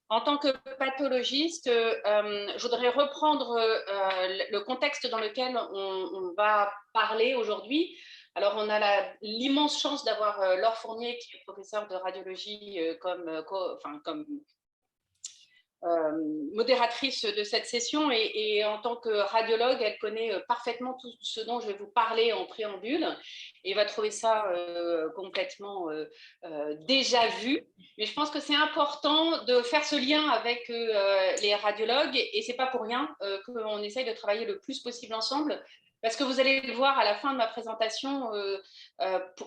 En tant que pathologiste, je voudrais reprendre le contexte dans lequel on va parler aujourd'hui. Alors, on a l'immense chance d'avoir Laure Fournier, qui est professeure de radiologie, comme modératrice de cette session, et en tant que radiologue, elle connaît parfaitement tout ce dont je vais vous parler en préambule et va trouver ça complètement déjà vu. Mais je pense que c'est important de faire ce lien avec les radiologues, et c'est pas pour rien qu'on essaye de travailler le plus possible ensemble. Parce que vous allez le voir à la fin de ma présentation,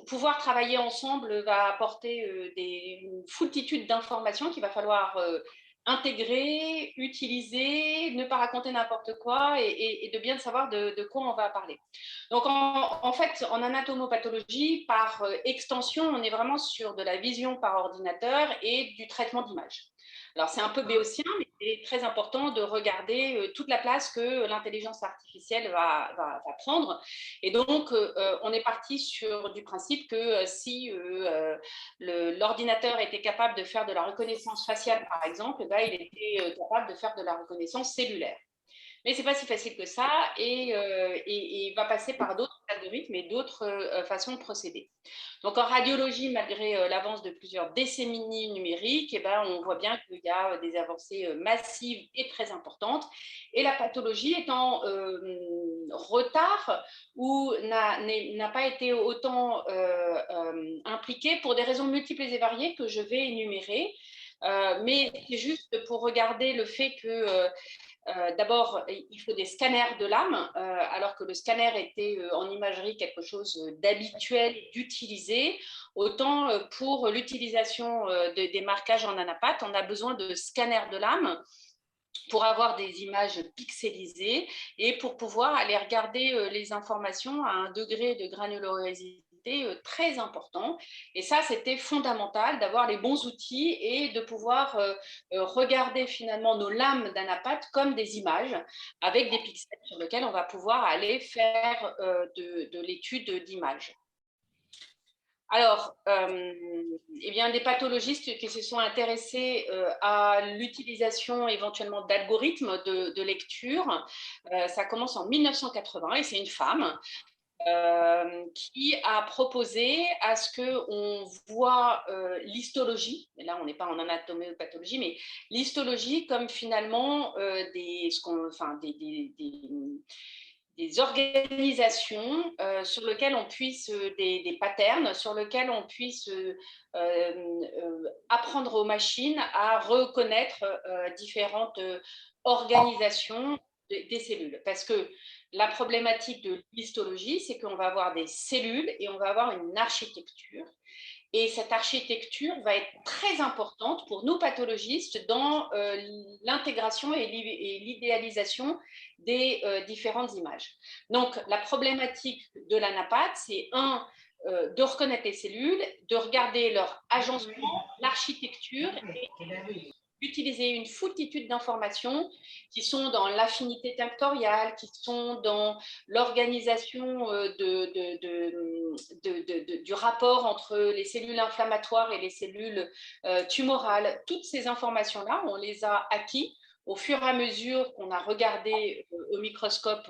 pouvoir travailler ensemble va apporter une foultitude d'informations qu'il va falloir intégrer, utiliser, ne pas raconter n'importe quoi, et de bien savoir de quoi on va parler. Donc, en fait, en anatomopathologie, par extension, on est vraiment sur de la vision par ordinateur et du traitement d'image. Alors, c'est un peu béotien, mais c'est très important de regarder toute la place que l'intelligence artificielle va prendre. Et donc, on est parti sur du principe que si l'ordinateur était capable de faire de la reconnaissance faciale, par exemple, il était capable de faire de la reconnaissance cellulaire. Mais ce n'est pas si facile que ça, et va passer par d'autres algorithmes et d'autres façons de procéder. Donc en radiologie, malgré l'avance de plusieurs décennies numériques, on voit bien qu'il y a des avancées massives et très importantes. Et la pathologie est en retard, ou n'a pas été autant impliquée pour des raisons multiples et variées que je vais énumérer. Mais c'est juste pour regarder le fait que d'abord, il faut des scanners de l'âme, alors que le scanner était en imagerie quelque chose d'habituel, d'utilisé. Autant pour l'utilisation des marquages en anapathe, on a besoin de scanners de l'âme pour avoir des images pixelisées et pour pouvoir aller regarder les informations à un degré de granulosité très important. Et ça, c'était fondamental d'avoir les bons outils et de pouvoir regarder finalement nos lames d'anapathe comme des images avec des pixels sur lesquels on va pouvoir aller faire de l'étude d'images. Alors, eh bien, des pathologistes qui se sont intéressés à l'utilisation éventuellement d'algorithmes de lecture, ça commence en 1980 et c'est une femme qui a proposé à ce qu'on voit l'histologie, et là on n'est pas en anatomie ou pathologie, mais l'histologie comme finalement des organisations sur lesquelles on puisse, des patterns sur lesquels on puisse apprendre aux machines à reconnaître différentes organisations des cellules. Parce que la problématique de l'histologie, c'est qu'on va avoir des cellules et on va avoir une architecture. Et cette architecture va être très importante pour nous pathologistes dans l'intégration et l'idéalisation des différentes images. Donc, la problématique de l'anapathe, c'est de reconnaître les cellules, de regarder leur agencement, l'architecture, et d'utiliser une foultitude d'informations qui sont dans l'affinité tectoriale, qui sont dans l'organisation du rapport entre les cellules inflammatoires et les cellules tumorales. Toutes ces informations-là, on les a acquis au fur et à mesure qu'on a regardé au microscope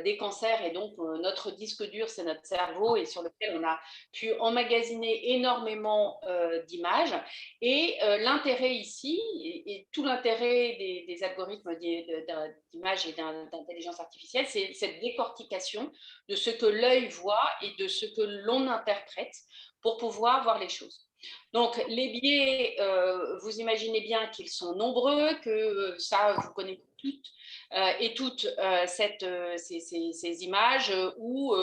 des cancers. Et donc, notre disque dur, c'est notre cerveau, et sur lequel on a pu emmagasiner énormément d'images. Et l'intérêt ici, et tout l'intérêt des algorithmes d'image et d'intelligence artificielle, c'est cette décortication de ce que l'œil voit et de ce que l'on interprète pour pouvoir voir les choses. Donc, les biais, vous imaginez bien qu'ils sont nombreux, que ça, vous connaissez toutes ces images où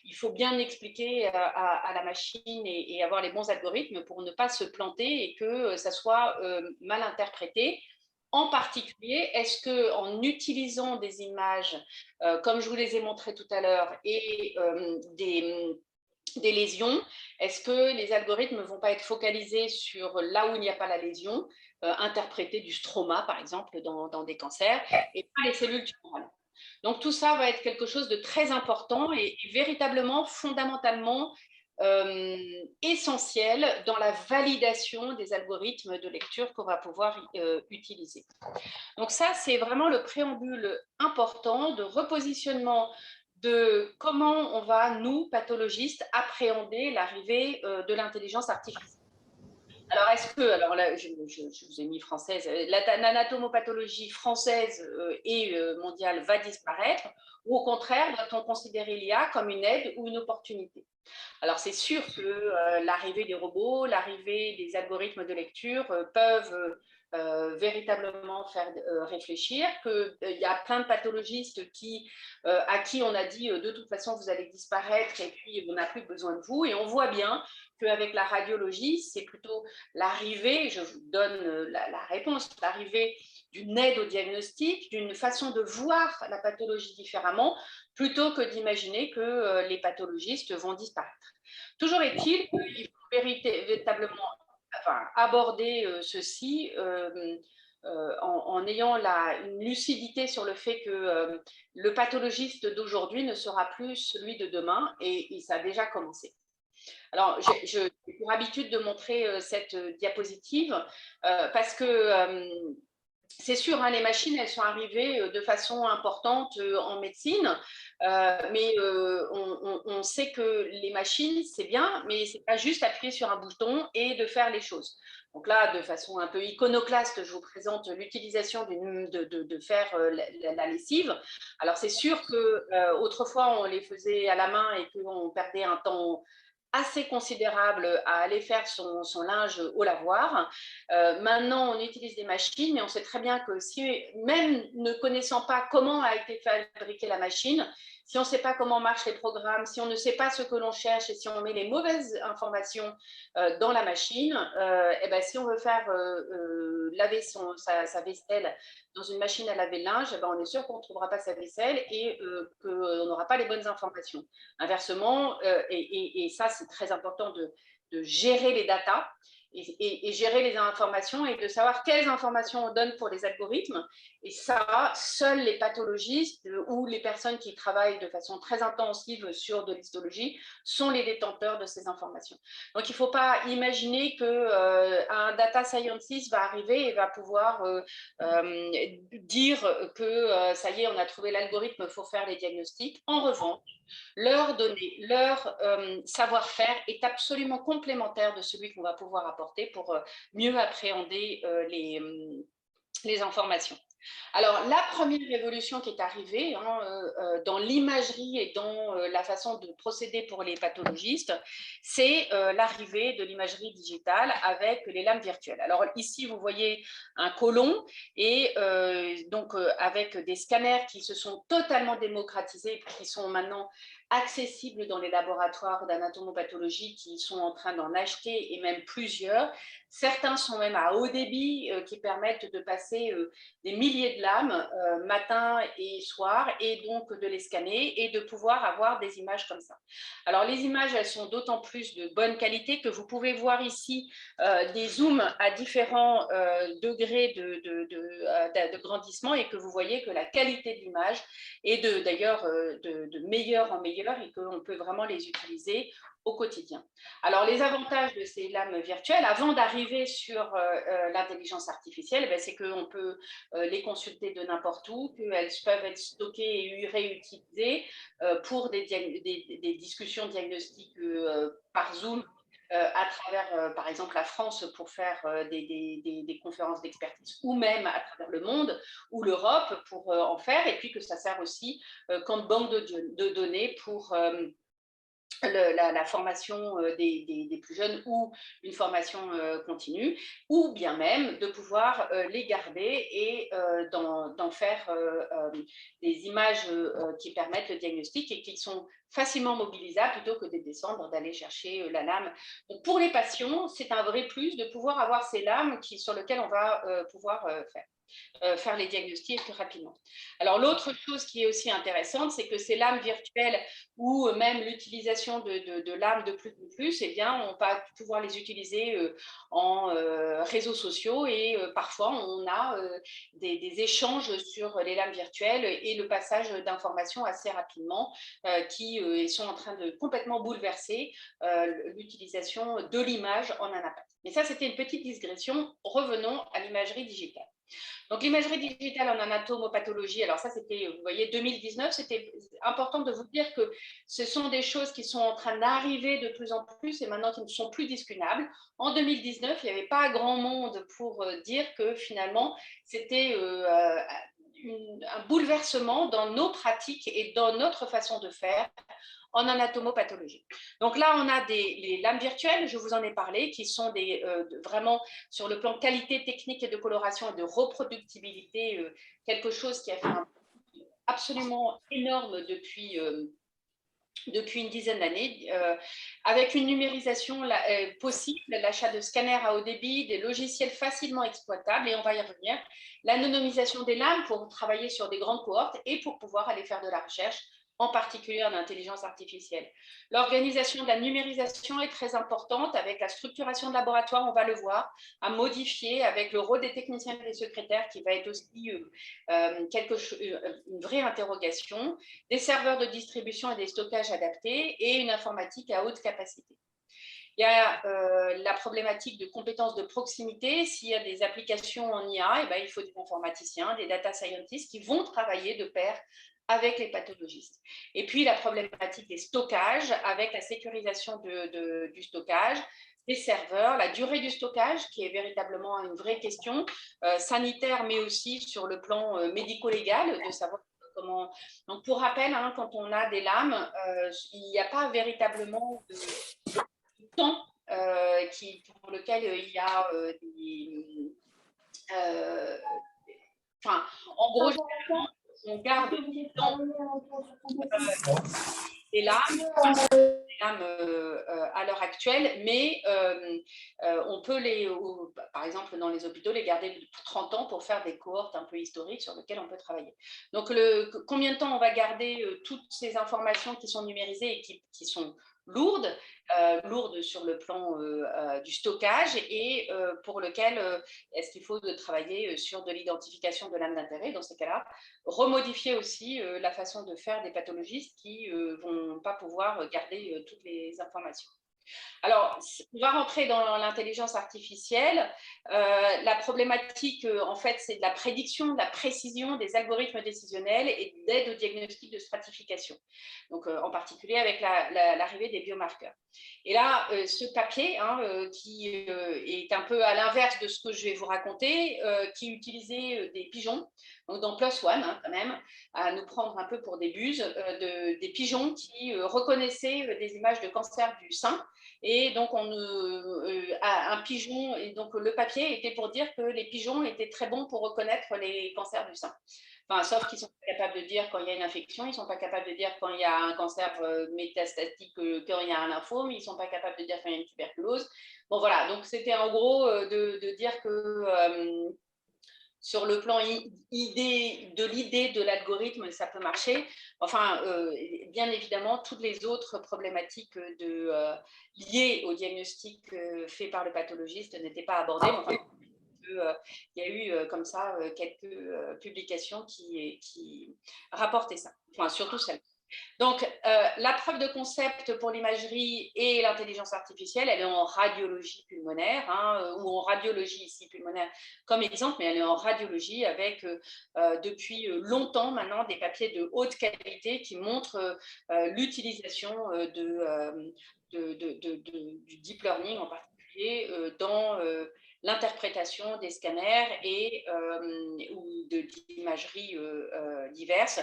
il faut bien expliquer à la machine et avoir les bons algorithmes pour ne pas se planter et que ça soit mal interprété. En particulier, est-ce qu'en utilisant des images, comme je vous les ai montrées tout à l'heure, et des lésions, est-ce que les algorithmes ne vont pas être focalisés sur là où il n'y a pas la lésion, interpréter du stroma, par exemple, dans des cancers, et pas les cellules tumorales? Donc tout ça va être quelque chose de très important et véritablement, fondamentalement, essentiel dans la validation des algorithmes de lecture qu'on va pouvoir utiliser. Donc ça, c'est vraiment le préambule important de repositionnement de comment on va, nous, pathologistes, appréhender l'arrivée de l'intelligence artificielle. Alors, est-ce que, alors là, je vous ai mis française, l'anatomopathologie française et mondiale va disparaître, ou au contraire, doit-on considérer l'IA comme une aide ou une opportunité? Alors, c'est sûr que l'arrivée des robots, l'arrivée des algorithmes de lecture peuvent véritablement faire réfléchir, qu'il y a plein de pathologistes à qui on a dit de toute façon vous allez disparaître et puis on n'a plus besoin de vous, et on voit bien qu'avec la radiologie, c'est plutôt l'arrivée, je vous donne la réponse, l'arrivée d'une aide au diagnostic, d'une façon de voir la pathologie différemment, plutôt que d'imaginer que les pathologistes vont disparaître. Toujours est-il qu'il faut véritablement aborder ceci en ayant une lucidité sur le fait que le pathologiste d'aujourd'hui ne sera plus celui de demain, et ça a déjà commencé. Alors, j'ai pour habitude de montrer cette diapositive parce que c'est sûr, hein, les machines, elles sont arrivées de façon importante en médecine, mais on sait que les machines, c'est bien, mais c'est pas juste appuyer sur un bouton et de faire les choses. Donc là, de façon un peu iconoclaste, je vous présente l'utilisation de faire la lessive. Alors c'est sûr que autrefois, on les faisait à la main et qu'on perdait un temps assez considérable à aller faire son linge au lavoir. Maintenant, on utilise des machines, mais on sait très bien que si, même ne connaissant pas comment a été fabriquée la machine, si on ne sait pas comment marchent les programmes, si on ne sait pas ce que l'on cherche et si on met les mauvaises informations dans la machine, et ben, si on veut faire laver sa vaisselle dans une machine à laver le linge, ben, on est sûr qu'on ne trouvera pas sa vaisselle et qu'on n'aura pas les bonnes informations. Inversement, et ça, c'est très important de gérer les datas et gérer les informations et de savoir quelles informations on donne pour les algorithmes. Et ça, seuls les pathologistes ou les personnes qui travaillent de façon très intensive sur de l'histologie sont les détenteurs de ces informations. Donc, il ne faut pas imaginer qu'un data scientist va arriver et va pouvoir dire que ça y est, on a trouvé l'algorithme pour faire les diagnostics. En revanche, leurs données, leur savoir-faire est absolument complémentaire de celui qu'on va pouvoir apporter pour mieux appréhender les informations. Alors, la première révolution qui est arrivée dans l'imagerie et dans la façon de procéder pour les pathologistes, c'est l'arrivée de l'imagerie digitale avec les lames virtuelles. Alors ici, vous voyez un côlon et donc avec des scanners qui se sont totalement démocratisés, qui sont maintenant accessibles dans les laboratoires d'anatomopathologie qui sont en train d'en acheter, et même plusieurs. Certains sont même à haut débit qui permettent de passer des milliers de lames matin et soir, et donc de les scanner et de pouvoir avoir des images comme ça. Alors les images, elles sont d'autant plus de bonne qualité que vous pouvez voir ici des zooms à différents degrés de grandissement, et que vous voyez que la qualité de l'image est d'ailleurs de meilleur en meilleur, et qu'on peut vraiment les utiliser au quotidien. Alors, les avantages de ces lames virtuelles, avant d'arriver sur l'intelligence artificielle, c'est qu'on peut les consulter de n'importe où, qu'elles peuvent être stockées et réutilisées pour des discussions diagnostiques par Zoom, à travers, par exemple, la France pour faire des conférences d'expertise, ou même à travers le monde ou l'Europe pour en faire, et puis que ça sert aussi comme banque de données pour la formation des plus jeunes, ou une formation continue, ou bien même de pouvoir les garder et d'en faire des images qui permettent le diagnostic et qui sont facilement mobilisables, plutôt que de descendre, d'aller chercher la lame. Donc, pour les patients, c'est un vrai plus de pouvoir avoir ces lames sur lesquelles on va pouvoir faire. faire les diagnostics plus rapidement. Alors, l'autre chose qui est aussi intéressante, c'est que ces lames virtuelles ou même l'utilisation de lames de plus en plus, eh bien, on va pouvoir les utiliser en réseaux sociaux et parfois, on a des échanges sur les lames virtuelles et le passage d'informations assez rapidement qui sont en train de complètement bouleverser l'utilisation de l'image en anapathie. Mais ça, c'était une petite digression. Revenons à l'imagerie digitale. Donc, l'imagerie digitale en anatomopathologie, alors ça, c'était, vous voyez, 2019, c'était important de vous dire que ce sont des choses qui sont en train d'arriver de plus en plus et maintenant qui ne sont plus discunables. En 2019, il n'y avait pas grand monde pour dire que finalement, c'était un bouleversement dans nos pratiques et dans notre façon de faire en anatomopathologie. Donc là, on a les lames virtuelles, je vous en ai parlé, qui sont vraiment sur le plan qualité technique et de coloration et de reproductibilité, quelque chose qui a fait un absolument énorme depuis une dizaine d'années, avec une numérisation possible, l'achat de scanners à haut débit, des logiciels facilement exploitables, et on va y revenir, l'anonymisation des lames pour travailler sur des grandes cohortes et pour pouvoir aller faire de la recherche, en particulier en intelligence artificielle. L'organisation de la numérisation est très importante avec la structuration de laboratoire, on va le voir, à modifier avec le rôle des techniciens et des secrétaires qui va être aussi une vraie interrogation, des serveurs de distribution et des stockages adaptés et une informatique à haute capacité. Il y a la problématique de compétences de proximité. S'il y a des applications en IA, eh ben, il faut des informaticiens, des data scientists qui vont travailler de pair avec les pathologistes. Et puis, la problématique des stockages avec la sécurisation du stockage, des serveurs, la durée du stockage, qui est véritablement une vraie question sanitaire, mais aussi sur le plan médico-légal, de savoir comment. Donc, pour rappel, hein, quand on a des lames, il n'y a pas véritablement de temps pour lequel il y a enfin, en gros, on garde le temps des lames à l'heure actuelle, mais on peut par exemple dans les hôpitaux, les garder 30 ans pour faire des cohortes un peu historiques sur lesquelles on peut travailler. Donc, combien de temps on va garder toutes ces informations qui sont numérisées et qui sont lourdes sur le plan du stockage et pour lequel est-ce qu'il faut travailler sur de l'identification de l'âme d'intérêt. Dans ces cas-là, remodifier aussi la façon de faire des pathologistes qui ne vont pas pouvoir garder toutes les informations. Alors, on va rentrer dans l'intelligence artificielle. La problématique, en fait, c'est de la prédiction, de la précision des algorithmes décisionnels et d'aide au diagnostic de stratification. Donc, en particulier avec l'arrivée des biomarqueurs. Et là, ce papier, hein, qui est un peu à l'inverse de ce que je vais vous raconter, qui utilisait des pigeons, donc dans PLOS ONE, hein, quand même, à nous prendre un peu pour des buses, des pigeons qui reconnaissaient des images de cancer du sein. Et donc, un pigeon, et donc le papier était pour dire que les pigeons étaient très bons pour reconnaître les cancers du sein. Enfin, sauf qu'ils ne sont pas capables de dire quand il y a une infection, ils ne sont pas capables de dire quand il y a un cancer métastatique, quand il y a un lymphome, ils ne sont pas capables de dire quand il y a une tuberculose. Bon, voilà, donc c'était en gros de dire que sur le plan de l'idée de l'algorithme, ça peut marcher. Enfin, bien évidemment, toutes les autres problématiques liées au diagnostic fait par le pathologiste n'étaient pas abordées. Enfin, il y a eu comme ça quelques publications qui rapportaient ça, enfin, surtout celle. Donc, la preuve de concept pour l'imagerie et l'intelligence artificielle, elle est en radiologie pulmonaire, hein, ou en radiologie ici pulmonaire comme exemple, mais elle est en radiologie avec depuis longtemps maintenant des papiers de haute qualité qui montrent l'utilisation du deep learning en particulier dans l'interprétation des scanners ou d'imagerie diverses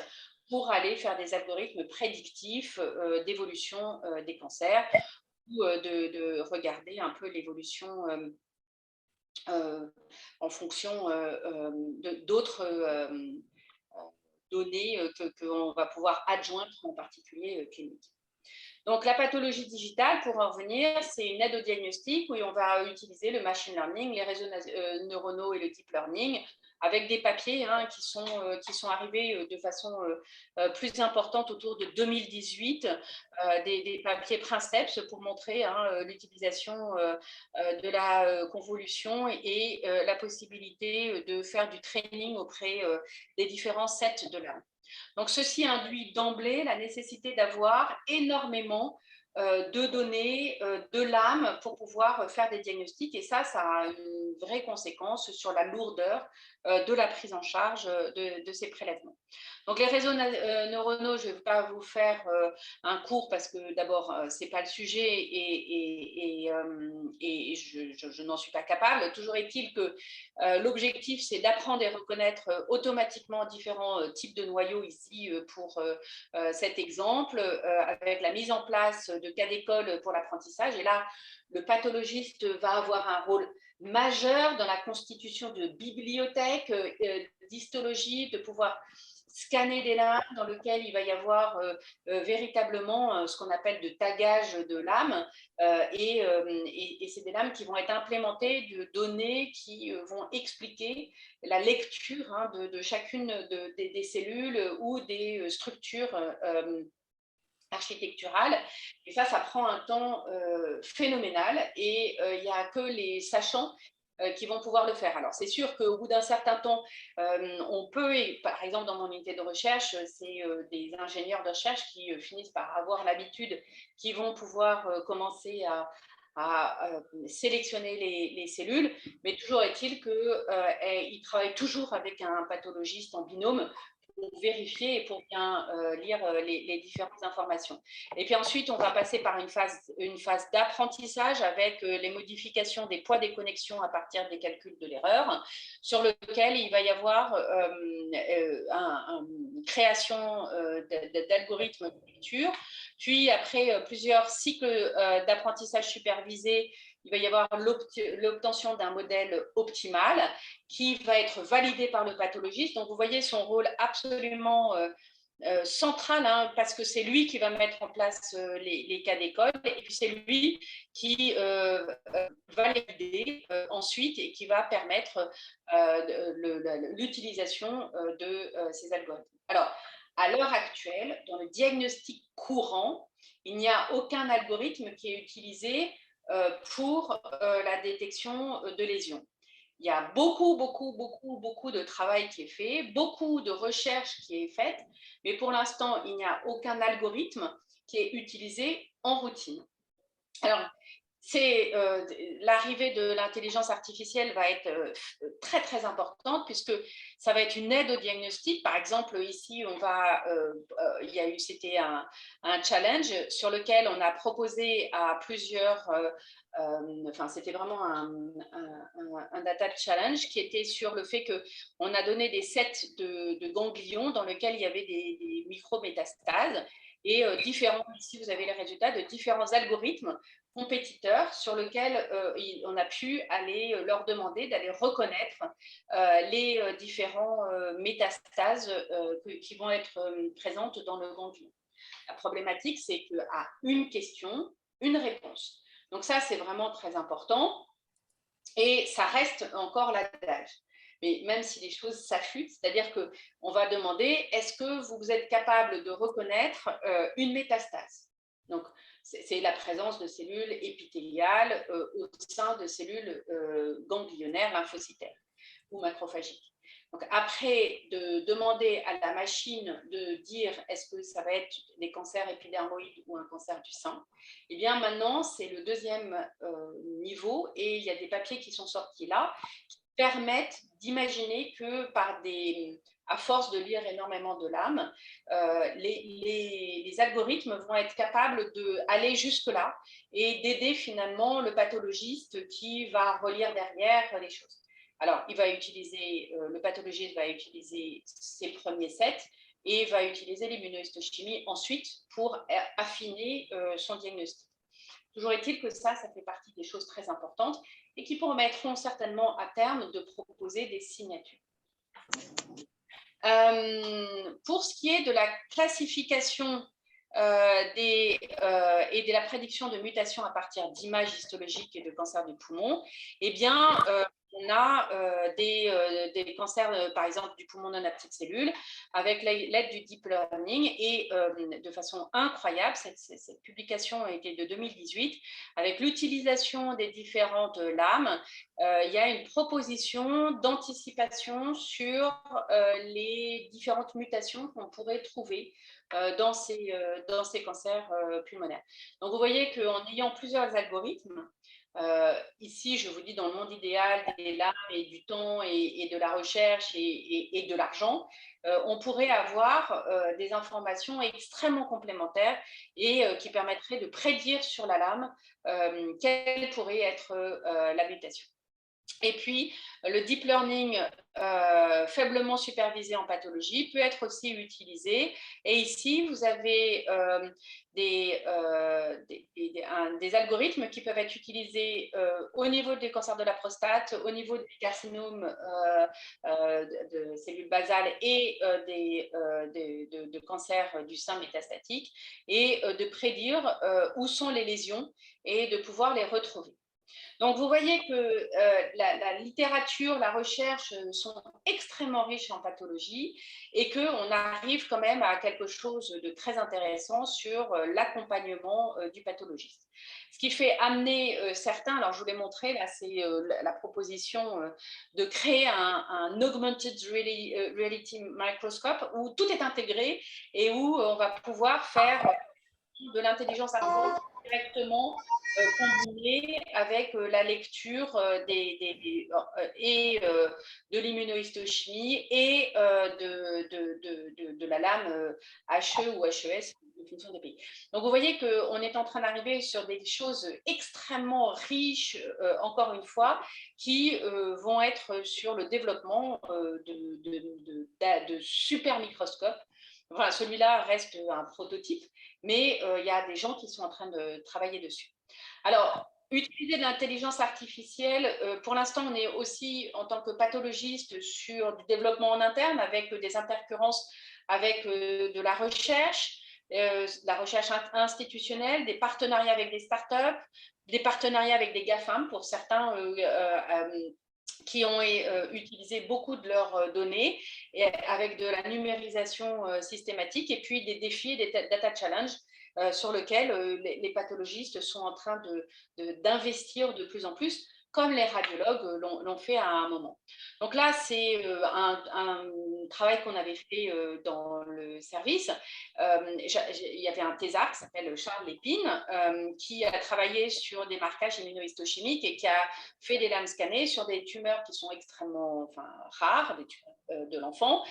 pour aller faire des algorithmes prédictifs d'évolution des cancers ou de regarder un peu l'évolution en fonction d'autres données qu'on va pouvoir adjoindre en particulier cliniques. Donc, la pathologie digitale, pour en revenir, c'est une aide au diagnostic où on va utiliser le machine learning, les réseaux neuronaux et le deep learning, avec des papiers qui sont arrivés de façon plus importante autour de 2018, des papiers Princeps pour montrer l'utilisation de la convolution et la possibilité de faire du training auprès des différents sets de l'âme. Donc, ceci induit d'emblée la nécessité d'avoir énormément de données de l'âme pour pouvoir faire des diagnostics. Et ça a une vraie conséquence sur la lourdeur de la prise en charge de ces prélèvements. Donc, les réseaux neuronaux, je ne vais pas vous faire un cours parce que d'abord, ce n'est pas le sujet et je n'en suis pas capable. Toujours est-il que l'objectif, c'est d'apprendre et reconnaître automatiquement différents types de noyaux ici pour cet exemple, avec la mise en place de cas d'école pour l'apprentissage. Et là, le pathologiste va avoir un rôle majeur dans la constitution de bibliothèques d'histologie, de pouvoir scanner des lames dans lesquelles il va y avoir véritablement ce qu'on appelle de tagage de lames et c'est des lames qui vont être implémentées de données qui vont expliquer la lecture de chacune des cellules ou des structures architecturales. Et ça prend un temps phénoménal et il n'y a que les sachants qui vont pouvoir le faire. Alors, c'est sûr qu'au bout d'un certain temps, on peut, et par exemple, dans mon unité de recherche, c'est des ingénieurs de recherche qui finissent par avoir l'habitude, qui vont pouvoir commencer à sélectionner les cellules, mais toujours est-il qu'ils travaillent toujours avec un pathologiste en binôme pour vérifier et pour bien lire les différentes informations. Et puis ensuite, on va passer par une phase d'apprentissage avec les modifications des poids des connexions à partir des calculs de l'erreur, sur lequel il va y avoir une création d'algorithmes de lecture. Puis après plusieurs cycles d'apprentissage supervisé, il va y avoir l'obtention d'un modèle optimal qui va être validé par le pathologiste. Donc, vous voyez son rôle absolument central, parce que c'est lui qui va mettre en place les cas d'école et puis c'est lui qui va l'aider ensuite et qui va permettre l'utilisation de ces algorithmes. Alors, à l'heure actuelle, dans le diagnostic courant, il n'y a aucun algorithme qui est utilisé pour la détection de lésions. Il y a beaucoup de travail qui est fait, beaucoup de recherche qui est faite, mais pour l'instant, il n'y a aucun algorithme qui est utilisé en routine. Alors, l'arrivée de l'intelligence artificielle va être très importante puisque ça va être une aide au diagnostic. Par exemple, ici, c'était un challenge sur lequel on a proposé à plusieurs, c'était vraiment un data challenge qui était sur le fait qu'on a donné des sets de ganglions dans lesquels il y avait des micrométastases et ici vous avez les résultats de différents algorithmes compétiteurs sur lesquels on a pu aller leur demander d'aller reconnaître les différents métastases qui vont être présentes dans le ganglion. La problématique, c'est qu'à une question, une réponse. Donc ça, c'est vraiment très important et ça reste encore l'adage. Mais même si les choses s'affûtent, c'est-à-dire qu'on va demander, est-ce que vous êtes capable de reconnaître une métastase? Donc, c'est la présence de cellules épithéliales au sein de cellules ganglionnaires lymphocytaires ou macrophagiques. Donc, après de demander à la machine de dire est-ce que ça va être des cancers épidermoïdes ou un cancer du sein, et bien maintenant, c'est le deuxième niveau et il y a des papiers qui sont sortis là qui permettent d'imaginer que à force de lire énormément de l'âme, les algorithmes vont être capables d'aller jusque-là et d'aider finalement le pathologiste qui va relire derrière les choses. Alors, le pathologiste va utiliser ses premiers sets et va utiliser l'immunohistochimie ensuite pour affiner son diagnostic. Toujours est-il que ça fait partie des choses très importantes et qui permettront certainement à terme de proposer des signatures. Pour ce qui est de la classification et de la prédiction de mutations à partir d'images histologiques et de cancers du poumon, eh bien, on a des cancers, par exemple, du poumon non à petites cellules, avec l'aide du deep learning et de façon incroyable, cette publication était de 2018, avec l'utilisation des différentes lames, il y a une proposition d'anticipation sur les différentes mutations qu'on pourrait trouver dans ces cancers pulmonaires. Donc, vous voyez qu'en ayant plusieurs algorithmes, ici, je vous dis dans le monde idéal des lames et du temps et de la recherche et de l'argent, on pourrait avoir des informations extrêmement complémentaires et qui permettraient de prédire sur la lame quelle pourrait être la mutation. Et puis, le deep learning faiblement supervisé en pathologie peut être aussi utilisé. Et ici, vous avez des algorithmes qui peuvent être utilisés au niveau des cancers de la prostate, au niveau des carcinomes de cellules basales et de cancers du sein métastatique, et de prédire où sont les lésions et de pouvoir les retrouver. Donc, vous voyez que la littérature, la recherche sont extrêmement riches en pathologie et qu'on arrive quand même à quelque chose de très intéressant sur l'accompagnement du pathologiste. Ce qui fait amener certains, alors je vous l'ai montré, là c'est la proposition de créer un augmented reality microscope où tout est intégré et où on va pouvoir faire de l'intelligence artificielle directement combinée avec la lecture et de l'immunohistochimie et de la lame HE ou HES en fonction des pays. Donc vous voyez qu'on est en train d'arriver sur des choses extrêmement riches, encore une fois, qui vont être sur le développement de super microscopes. Voilà, celui-là reste un prototype, mais il y a des gens qui sont en train de travailler dessus. Alors, utiliser de l'intelligence artificielle, pour l'instant, on est aussi, en tant que pathologiste, sur du développement en interne, avec des intercurrences avec de la recherche institutionnelle, des partenariats avec des startups, des partenariats avec des GAFAM, pour certains qui ont utilisé beaucoup de leurs données et avec de la numérisation systématique, et puis des défis et des data challenges sur lesquels les pathologistes sont en train d'investir de plus en plus, comme les radiologues l'ont fait à un moment. Donc là, c'est un travail qu'on avait fait dans le service. Il y avait un thésard qui s'appelle Charles Lépine, qui a travaillé sur des marquages immunohistochimiques et qui a fait des lames scannées sur des tumeurs qui sont extrêmement rares, des tumeurs de l'enfant,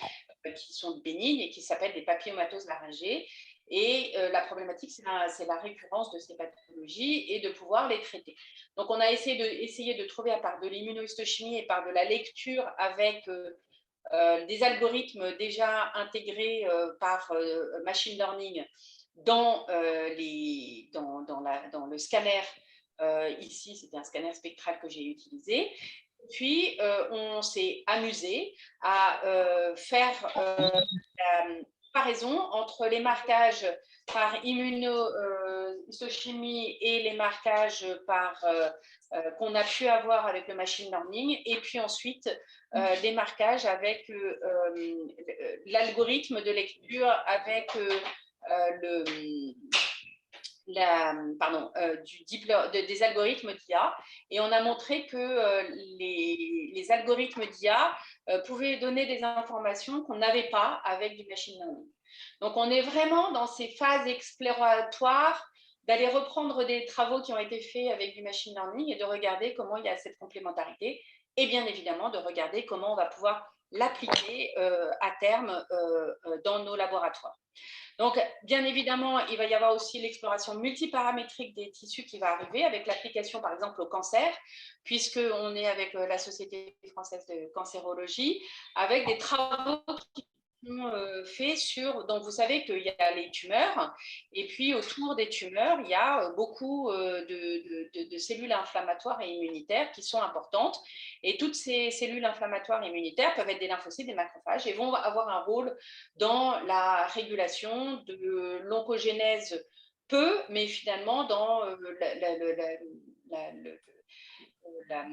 qui sont bénignes et qui s'appellent des papillomatoses laryngées. Et la problématique, c'est la récurrence de ces pathologies et de pouvoir les traiter. Donc, on a essayé de trouver, à part de l'immunohistochimie et par de la lecture avec des algorithmes déjà intégrés par machine learning dans le scanner. Ici, c'était un scanner spectral que j'ai utilisé. Puis, on s'est amusé à faire la comparaison entre les marquages par immunohistochimie et les marquages qu'on a pu avoir avec le machine learning, et puis ensuite les marquages avec l'algorithme de lecture avec des algorithmes d'IA, et on a montré que les algorithmes d'IA pouvaient donner des informations qu'on n'avait pas avec du machine learning. Donc, on est vraiment dans ces phases exploratoires d'aller reprendre des travaux qui ont été faits avec du machine learning et de regarder comment il y a cette complémentarité, et bien évidemment de regarder comment on va pouvoir l'appliquer à terme dans nos laboratoires. Donc, bien évidemment, il va y avoir aussi l'exploration multiparamétrique des tissus qui va arriver avec l'application, par exemple, au cancer, puisqu'on est avec la Société française de cancérologie, avec des travaux qui fait sur… Donc, vous savez qu'il y a les tumeurs, et puis autour des tumeurs, il y a beaucoup de cellules inflammatoires et immunitaires qui sont importantes. Et toutes ces cellules inflammatoires et immunitaires peuvent être des lymphocytes, des macrophages, et vont avoir un rôle dans la régulation de l'oncogénèse peu, mais finalement dans la,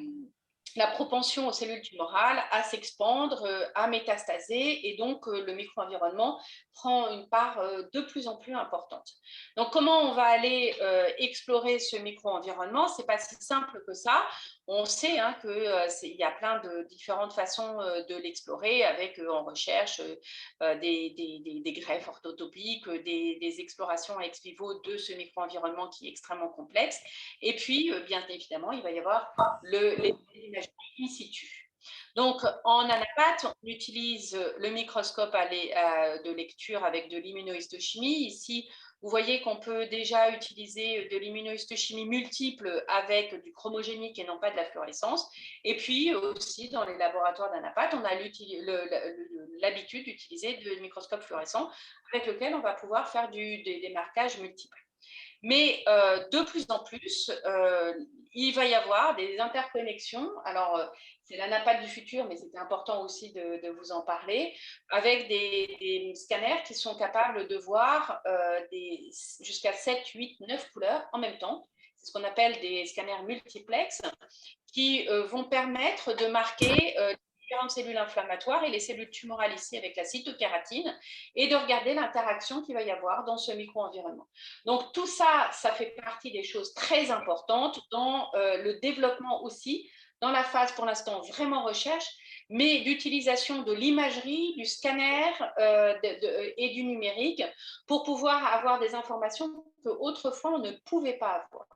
la propension aux cellules tumorales à s'expandre, à métastaser, et donc le micro-environnement prend une part de plus en plus importante. Donc, comment on va aller explorer ce micro-environnement? C'est pas si simple que ça. On sait qu'il y a plein de différentes façons de l'explorer, avec en recherche des greffes orthotopiques, des explorations ex vivo de ce micro-environnement qui est extrêmement complexe. Et puis, bien évidemment, il va y avoir l'imagerie in situ. Donc, en anapath, on utilise le microscope de lecture avec de l'immunohistochimie. Ici, vous voyez qu'on peut déjà utiliser de l'immunohistochimie multiple avec du chromogénique et non pas de la fluorescence. Et puis aussi, dans les laboratoires d'anapath, on a l'habitude d'utiliser le microscope fluorescent avec lequel on va pouvoir faire des marquages multiples. Mais de plus en plus, il va y avoir des interconnexions. Alors, c'est l'anapath du futur, mais c'était important aussi de vous en parler, avec des scanners qui sont capables de voir jusqu'à 7, 8, 9 couleurs en même temps. C'est ce qu'on appelle des scanners multiplex, qui vont permettre de marquer différentes cellules inflammatoires et les cellules tumorales ici avec la cytokératine, et de regarder l'interaction qu'il va y avoir dans ce micro-environnement. Donc tout ça, ça fait partie des choses très importantes dans le développement aussi, dans la phase pour l'instant vraiment recherche, mais d'utilisation de l'imagerie, du scanner et du numérique pour pouvoir avoir des informations qu'autrefois on ne pouvait pas avoir.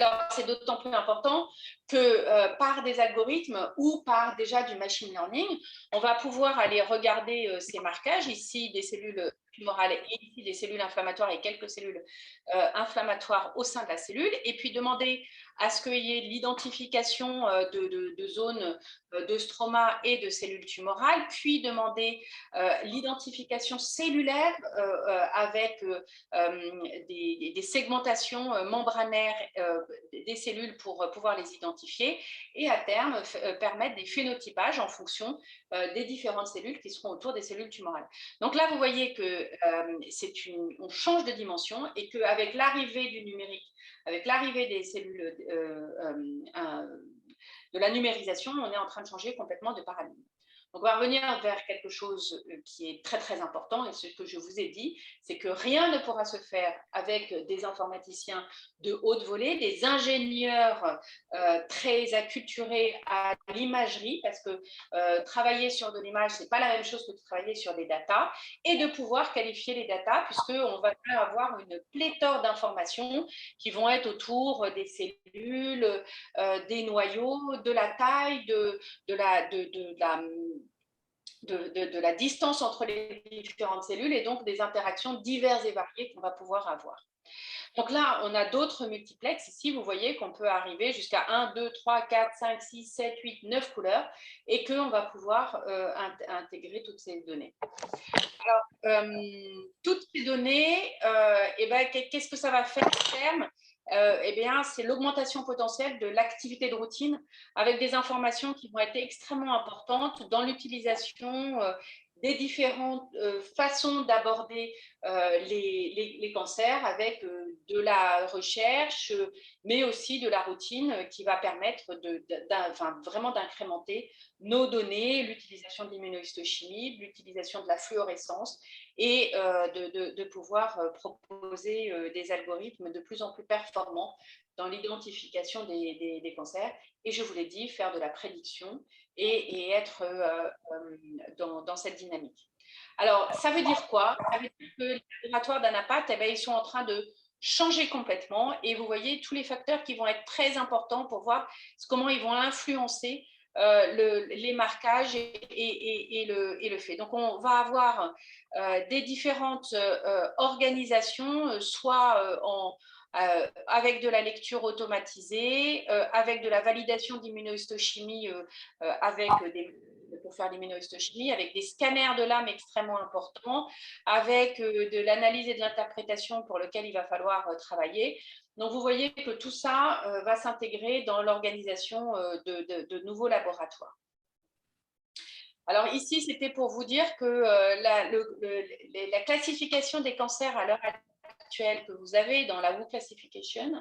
Alors, c'est d'autant plus important que par des algorithmes ou par déjà du machine learning, on va pouvoir aller regarder ces marquages, ici des cellules tumorales et ici des cellules inflammatoires et quelques cellules inflammatoires au sein de la cellule, et puis demander à ce qu'il y ait l'identification de zones de stroma et de cellules tumorales, puis demander l'identification cellulaire avec des segmentations membranaires des cellules pour pouvoir les identifier, et à terme permettre des phénotypages en fonction des différentes cellules qui seront autour des cellules tumorales. Donc là, vous voyez que on change de dimension, et qu'avec l'arrivée du numérique, avec l'arrivée des cellules de la numérisation, on est en train de changer complètement de paradigme. Donc, on va revenir vers quelque chose qui est très, très important, et ce que je vous ai dit, c'est que rien ne pourra se faire avec des informaticiens de haute volée, des ingénieurs très acculturés à l'imagerie, parce que travailler sur de l'image, ce n'est pas la même chose que de travailler sur des datas, et de pouvoir qualifier les datas, puisqu'on va avoir une pléthore d'informations qui vont être autour des cellules, des noyaux, de la taille, de la distance entre les différentes cellules, et donc des interactions diverses et variées qu'on va pouvoir avoir. Donc là, on a d'autres multiplex. Ici, vous voyez qu'on peut arriver jusqu'à 1, 2, 3, 4, 5, 6, 7, 8, 9 couleurs, et qu'on va pouvoir intégrer toutes ces données. Alors, toutes ces données, qu'est-ce que ça va faire à terme? C'est l'augmentation potentielle de l'activité de routine, avec des informations qui vont être extrêmement importantes dans l'utilisation des différentes façons d'aborder les cancers, avec de la recherche, mais aussi de la routine qui va permettre vraiment d'incrémenter nos données, l'utilisation de l'immunohistochimie, l'utilisation de la fluorescence, et de pouvoir proposer des algorithmes de plus en plus performants dans l'identification des cancers. Et je vous l'ai dit, faire de la prédiction et être dans cette dynamique. Alors, ça veut dire quoi? Ça veut dire que les laboratoires d'anapath, ils sont en train de changer complètement, et vous voyez tous les facteurs qui vont être très importants pour voir comment ils vont influencer les marquages et le fait. Donc, on va avoir des différentes organisations, soit avec de la lecture automatisée, avec de la validation d'immunohistochimie, avec des pour faire l'immunohistochimie, avec des scanners de l'âme extrêmement importants, avec de l'analyse et de l'interprétation pour lequel il va falloir travailler. Donc, vous voyez que tout ça va s'intégrer dans l'organisation de nouveaux laboratoires. Alors ici, c'était pour vous dire que la classification des cancers à l'heure actuelle que vous avez dans la WHO Classification,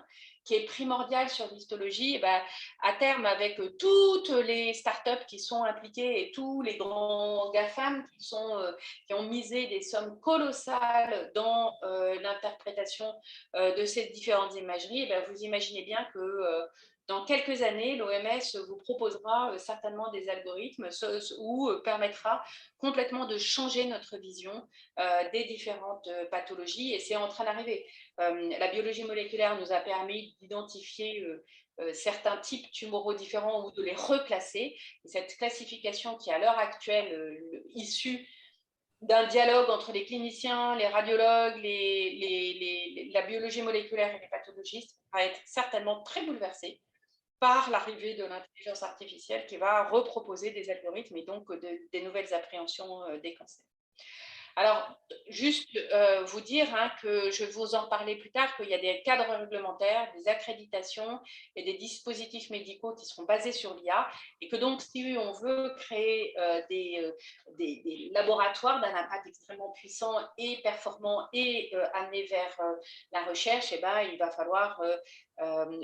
qui est primordiale sur l'histologie, et ben, à terme, avec toutes les startups qui sont impliquées et tous les grands GAFAM qui ont misé des sommes colossales dans l'interprétation de ces différentes imageries, et ben, vous imaginez bien que dans quelques années, l'OMS vous proposera certainement des algorithmes ou permettra complètement de changer notre vision des différentes pathologies, et c'est en train d'arriver. La biologie moléculaire nous a permis d'identifier certains types tumoraux différents ou de les reclasser. Et cette classification qui est à l'heure actuelle issue d'un dialogue entre les cliniciens, les radiologues, la biologie moléculaire et les pathologistes va être certainement très bouleversée par l'arrivée de l'intelligence artificielle qui va reproposer des algorithmes et donc des nouvelles appréhensions des cancers. Alors, juste vous dire que je vais vous en parler plus tard, qu'il y a des cadres réglementaires, des accréditations et des dispositifs médicaux qui seront basés sur l'IA, et que donc, si on veut créer des laboratoires d'un impact extrêmement puissant et performant et amener vers la recherche, eh ben, il va falloir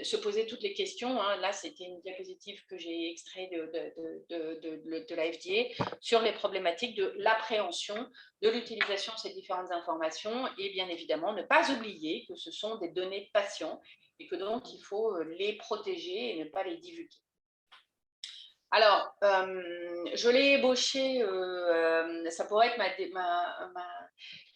se poser toutes les questions. Là, c'était une diapositive que j'ai extraite de la FDA sur les problématiques de l'appréhension de l'utilisation de ces différentes informations, et bien évidemment ne pas oublier que ce sont des données patients et que donc il faut les protéger et ne pas les divulguer. Alors, je l'ai ébauché, ça pourrait être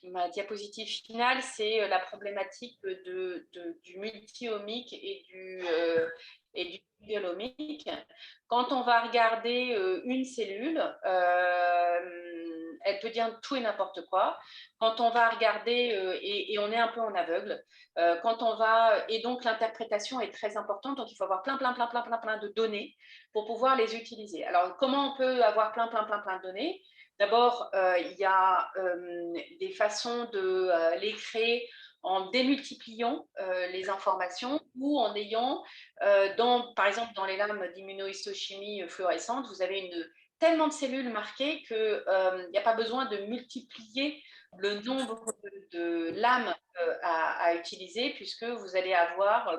ma diapositive finale, c'est la problématique du multi-omique et du biolomique. Quand on va regarder une cellule, elle peut dire tout et n'importe quoi. Quand on va regarder, et on est un peu en aveugle, et donc l'interprétation est très importante, donc il faut avoir plein de données pour pouvoir les utiliser. Alors, comment on peut avoir plein de données? D'abord, il y a des façons de les créer en démultipliant les informations ou en ayant, par exemple, dans les lames d'immunohistochimie fluorescente, vous avez tellement de cellules marquées qu'il n'y a pas besoin de multiplier le nombre de lames à utiliser, puisque vous allez avoir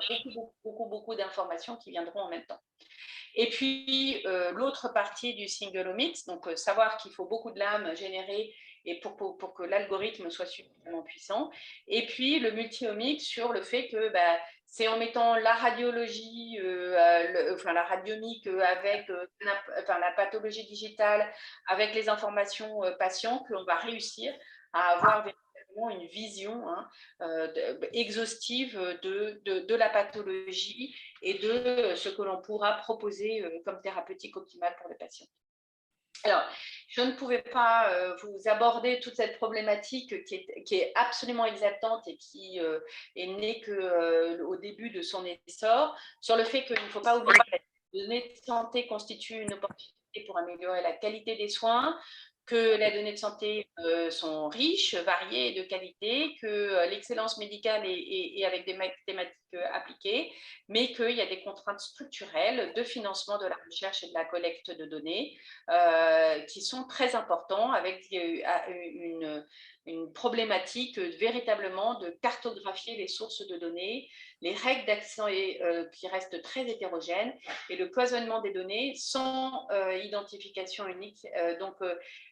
beaucoup d'informations qui viendront en même temps. Et puis, l'autre partie du single omics, donc savoir qu'il faut beaucoup de lames générées et pour que l'algorithme soit suffisamment puissant. Et puis, le multi-omics sur le fait que c'est en mettant la radiologie, la radiomique avec la pathologie digitale, avec les informations patients, qu'on va réussir à avoir une vision exhaustive de la pathologie et de ce que l'on pourra proposer comme thérapeutique optimale pour le patient. Alors, je ne pouvais pas vous aborder toute cette problématique qui est absolument exaltante et qui est née qu'au début de son essor, sur le fait qu'il ne faut pas oublier que les données de santé constituent une opportunité pour améliorer la qualité des soins, que les données de santé sont riches, variées et de qualité, que l'excellence médicale est avec des mathématiques appliquées, mais qu'il y a des contraintes structurelles de financement de la recherche et de la collecte de données qui sont très importants, avec une problématique véritablement de cartographier les sources de données, les règles d'accès qui restent très hétérogènes, et le cloisonnement des données sans identification unique. Donc,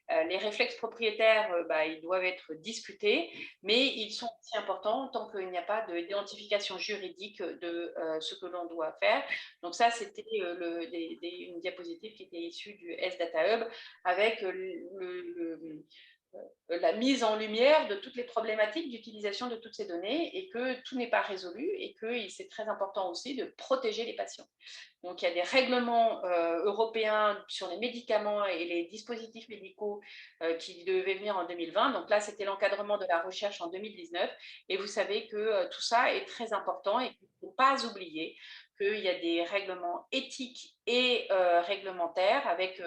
les réflexes propriétaires, ils doivent être discutés, mais ils sont aussi importants tant qu'il n'y a pas d'identification juridique de ce que l'on doit faire. Donc ça, c'était une diapositive qui était issue du S-Data Hub avec la mise en lumière de toutes les problématiques d'utilisation de toutes ces données, et que tout n'est pas résolu, et que c'est très important aussi de protéger les patients. Donc, il y a des règlements européens sur les médicaments et les dispositifs médicaux qui devaient venir en 2020. Donc là, c'était l'encadrement de la recherche en 2019. Et vous savez que tout ça est très important et qu'il ne faut pas oublier qu'il y a des règlements éthiques et réglementaires, avec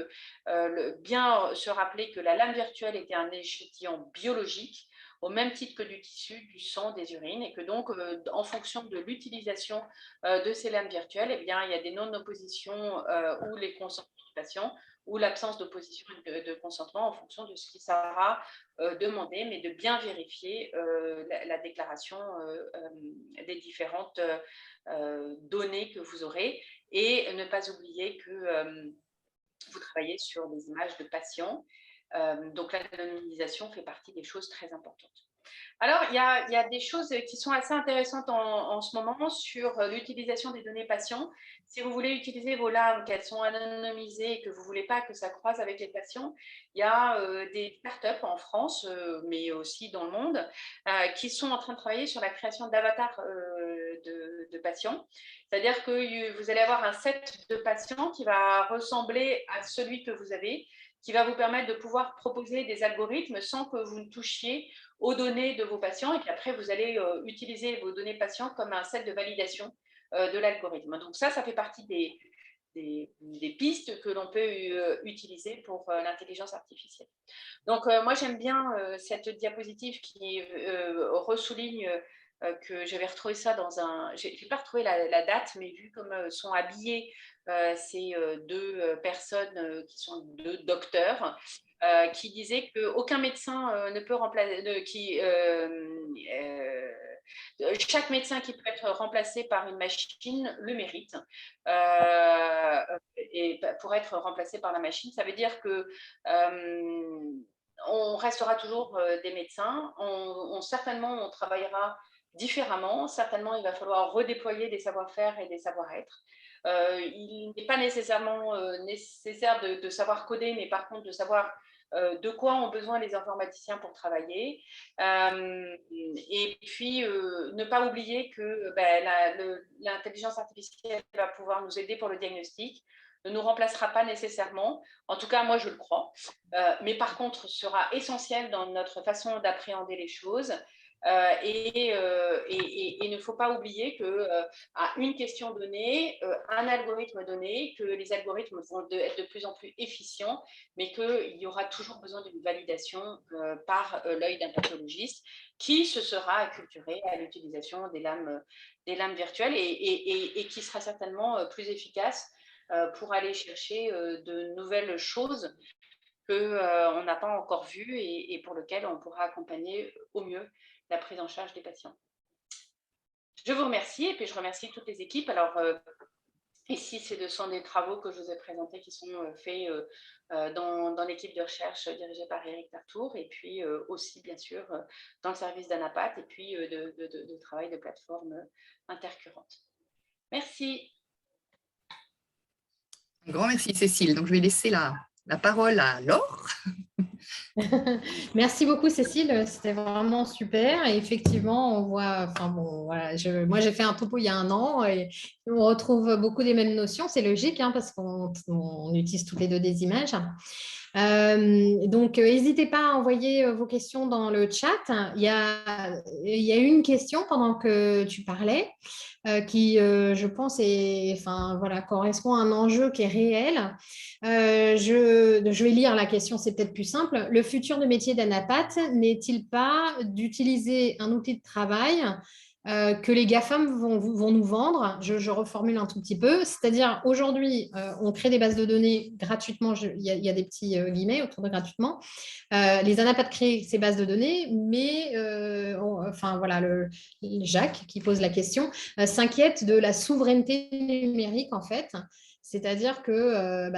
bien se rappeler que la lame virtuelle était un échantillon biologique, au même titre que du tissu, du sang, des urines, et que donc, en fonction de l'utilisation de ces lames virtuelles, eh bien, il y a des non-oppositions ou les consentements du patient, ou l'absence d'opposition et de consentement en fonction de ce qui sera demandé, mais de bien vérifier la déclaration des différentes données que vous aurez, et ne pas oublier que vous travaillez sur des images de patients. Donc l'anonymisation fait partie des choses très importantes. Alors, il y a des choses qui sont assez intéressantes en ce moment sur l'utilisation des données patients. Si vous voulez utiliser vos lames, qu'elles sont anonymisées et que vous ne voulez pas que ça croise avec les patients, il y a des startups en France, mais aussi dans le monde, qui sont en train de travailler sur la création d'avatars de patients. C'est-à-dire que vous allez avoir un set de patients qui va ressembler à celui que vous avez, qui va vous permettre de pouvoir proposer des algorithmes sans que vous ne touchiez aux données de vos patients, et puis après, vous allez utiliser vos données patients comme un set de validation de l'algorithme. Donc ça fait partie des pistes que l'on peut utiliser pour l'intelligence artificielle. Donc moi, j'aime bien cette diapositive qui ressouligne que j'avais retrouvé ça dans un... Je n'ai pas retrouvé la date, mais vu comme sont habillés ces deux personnes qui sont deux docteurs, qui disaient qu'aucun médecin ne peut remplacer... chaque médecin qui peut être remplacé par une machine le mérite. Et pour être remplacé par la machine, ça veut dire que on restera toujours des médecins. Certainement, on travaillera différemment. Certainement, il va falloir redéployer des savoir-faire et des savoir-être. Il n'est pas nécessairement nécessaire de savoir coder, mais par contre de savoir de quoi ont besoin les informaticiens pour travailler. Et puis, ne pas oublier que l'intelligence artificielle va pouvoir nous aider pour le diagnostic, ne nous remplacera pas nécessairement. En tout cas, moi, je le crois. Mais par contre, sera essentiel dans notre façon d'appréhender les choses. Et il ne faut pas oublier qu'à une question donnée, un algorithme donné, que les algorithmes vont être de plus en plus efficients, mais qu'il y aura toujours besoin d'une validation par l'œil d'un pathologiste qui se sera acculturé à l'utilisation des lames virtuelles, et qui sera certainement plus efficace pour aller chercher de nouvelles choses qu'on n'a pas encore vues, et pour lesquelles on pourra accompagner au mieux la prise en charge des patients. Je vous remercie, et puis je remercie toutes les équipes. Alors, ici, ce sont des travaux que je vous ai présentés qui sont faits dans l'équipe de recherche dirigée par Éric Tartour, et puis aussi, bien sûr, dans le service d'Anapat, et puis de travail de plateforme intercurrente. Merci. Un grand merci, Cécile. Donc, je vais laisser la parole à Laure. Merci beaucoup, Cécile. C'était vraiment super. Et effectivement, on voit, enfin bon, voilà, moi j'ai fait un topo il y a un an et on retrouve beaucoup des mêmes notions. C'est logique, hein, parce qu'on utilise toutes les deux des images. Donc, n'hésitez pas à envoyer vos questions dans le chat. Il y a une question pendant que tu parlais qui, je pense, correspond à un enjeu qui est réel. Je vais lire la question, c'est peut-être plus simple. Le futur de métier d'anapath n'est-il pas d'utiliser un outil de travail que les GAFAM vont nous vendre? Je reformule un tout petit peu. C'est-à-dire, aujourd'hui, on crée des bases de données gratuitement. Il y a des petits guillemets autour de gratuitement. Les anapathes créent ces bases de données, mais Jacques, qui pose la question, s'inquiète de la souveraineté numérique, en fait. C'est-à-dire que,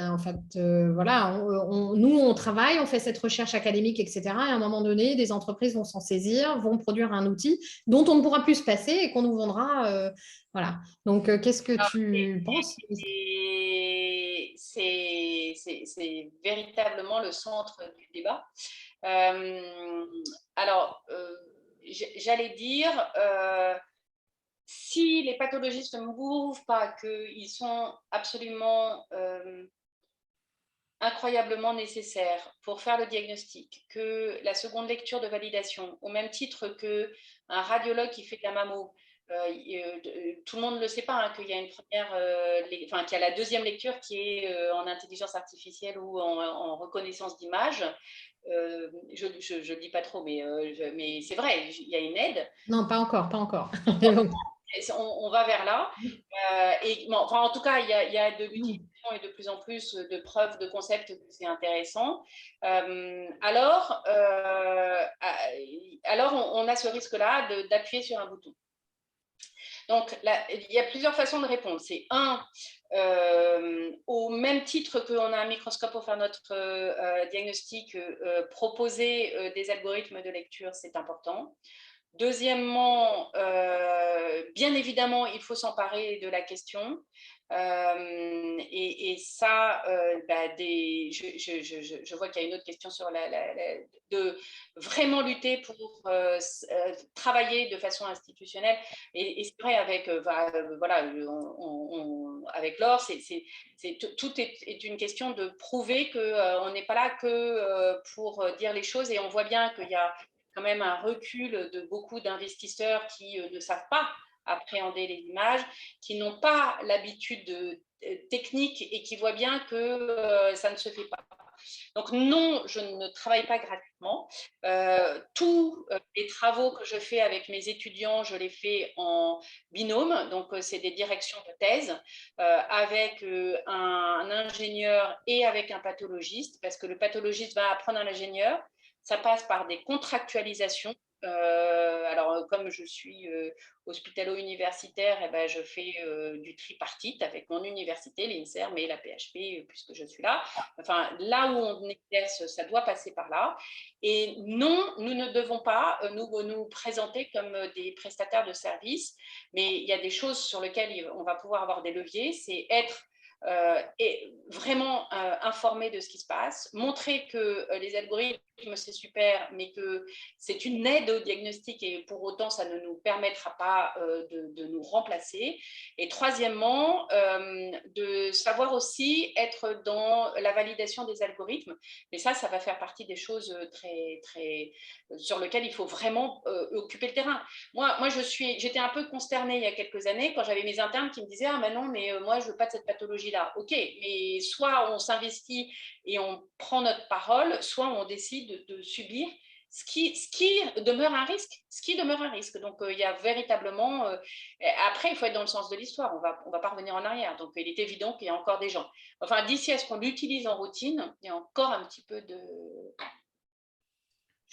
nous, on travaille, on fait cette recherche académique, etc. Et à un moment donné, des entreprises vont s'en saisir, vont produire un outil dont on ne pourra plus se passer et qu'on nous vendra. Voilà. Donc, qu'est-ce que tu penses? C'est véritablement le centre du débat. J'allais dire, si les pathologistes ne prouvent pas qu'ils sont absolument incroyablement nécessaires pour faire le diagnostic, que la seconde lecture de validation, au même titre qu'un radiologue qui fait de la mammo, tout le monde ne le sait pas, hein, qu'il y a une qu'il y a la deuxième lecture qui est en intelligence artificielle ou en reconnaissance d'image. Je ne le dis pas trop, mais c'est vrai, il y a une aide. Non, pas encore, pas encore. On va vers là. En tout cas, il y a de l'utilisation et de plus en plus de preuves, de concepts que c'est intéressant. Alors, on a ce risque-là d'appuyer sur un bouton. Donc, il y a plusieurs façons de répondre. C'est au même titre qu'on a un microscope pour faire notre diagnostic, proposer des algorithmes de lecture, c'est important. Deuxièmement, bien évidemment, il faut s'emparer de la question. Et ça, je vois qu'il y a une autre question sur de vraiment lutter pour travailler de façon institutionnelle. Et c'est vrai, avec avec l'or, tout est une question de prouver qu'on n'est pas là que pour dire les choses. Et on voit bien qu'il y a quand même un recul de beaucoup d'investisseurs qui ne savent pas appréhender les images, qui n'ont pas l'habitude technique et qui voient bien que ça ne se fait pas. Donc non, je ne travaille pas gratuitement. Tous les travaux que je fais avec mes étudiants, je les fais en binôme. Donc c'est des directions de thèse avec un ingénieur et avec un pathologiste, parce que le pathologiste va apprendre à l'ingénieur. Ça passe par des contractualisations. Alors, comme je suis hospitalo-universitaire, eh ben, je fais du tripartite avec mon université, l'INSERM et la PHP, puisque je suis là. Enfin, là où on exerce, ça doit passer par là. Et non, nous ne devons pas nous présenter comme des prestataires de services, mais il y a des choses sur lesquelles on va pouvoir avoir des leviers, c'est être et vraiment informer de ce qui se passe, montrer que les algorithmes, c'est super, mais que c'est une aide au diagnostic et pour autant, ça ne nous permettra pas de nous remplacer. Et troisièmement, de savoir aussi être dans la validation des algorithmes. Mais ça va faire partie des choses sur lesquelles il faut vraiment occuper le terrain. Moi j'étais un peu consternée il y a quelques années quand j'avais mes internes qui me disaient « Ah, mais non, mais moi, je ne veux pas de cette pathologie-là. » Ok, mais soit on s'investit et on prend notre parole, soit on décide de subir ce qui demeure un risque. Donc, il y a véritablement… après, il faut être dans le sens de l'histoire. On va pas revenir en arrière. Donc, il est évident qu'il y a encore des gens. Enfin, d'ici à ce qu'on l'utilise en routine, il y a encore un petit peu de…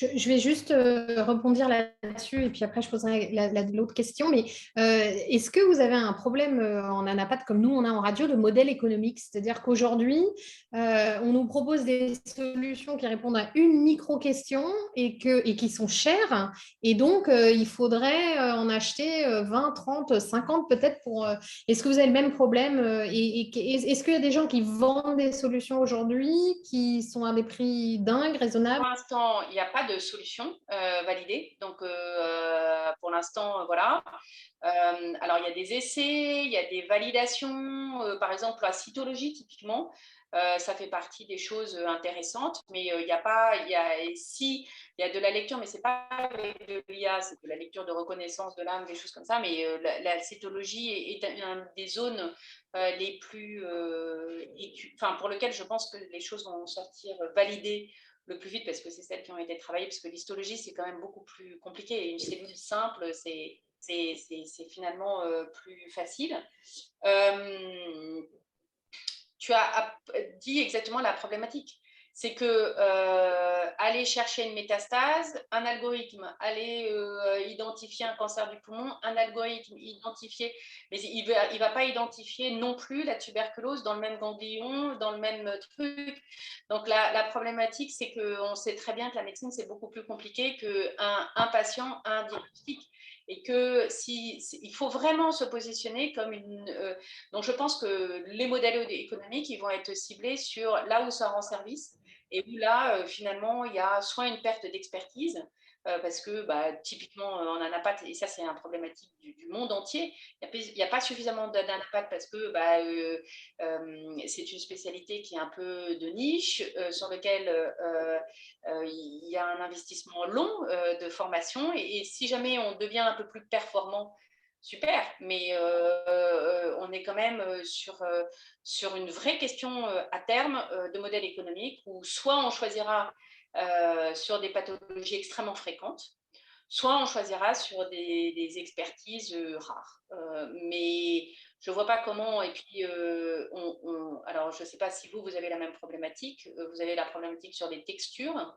Je vais juste rebondir là-dessus et puis après je poserai l'autre question. Mais est-ce que vous avez un problème en anapath comme nous on a en radio de modèle économique? C'est-à-dire qu'aujourd'hui, on nous propose des solutions qui répondent à une micro-question et qui sont chères. Et donc, il faudrait en acheter 20, 30, 50 peut-être pour… Est-ce que vous avez le même problème est-ce qu'il y a des gens qui vendent des solutions aujourd'hui qui sont à des prix dingues, raisonnables? Pour l'instant, il n'y a pas de solution validée. Donc, pour l'instant, voilà. Alors, il y a des essais, il y a des validations. Par exemple, la cytologie, typiquement, ça fait partie des choses intéressantes. Mais il n'y a pas… il y a de la lecture, mais ce n'est pas avec de l'IA, c'est de la lecture de reconnaissance de l'âme, des choses comme ça. Mais la cytologie est une des zones les plus… pour lesquelles je pense que les choses vont sortir validées le plus vite parce que c'est celles qui ont été travaillées, parce que l'histologie, c'est quand même beaucoup plus compliqué. Une cellule simple, c'est finalement plus facile. Tu as dit exactement la problématique. C'est que aller chercher une métastase, un algorithme, aller identifier un cancer du poumon, un algorithme identifier, mais il va pas identifier non plus la tuberculose dans le même ganglion, dans le même truc. Donc la problématique, c'est qu'on sait très bien que la médecine, c'est beaucoup plus compliqué qu'un patient, un diagnostic. Et il faut vraiment se positionner comme une… donc, je pense que les modèles économiques, ils vont être ciblés sur là où ça rend service et où là, finalement, il y a soit une perte d'expertise, parce que typiquement, en anapath, et ça, c'est une problématique du monde entier, il n'y a pas suffisamment d'anapath parce que c'est une spécialité qui est un peu de niche, sur laquelle il y a un investissement long de formation. Et si jamais on devient un peu plus performant super, mais on est quand même sur une vraie question à terme de modèle économique où soit on choisira sur des pathologies extrêmement fréquentes, soit on choisira sur des expertises rares. Mais je ne vois pas comment. Et puis, alors, je ne sais pas si vous avez la même problématique. Vous avez la problématique sur les textures.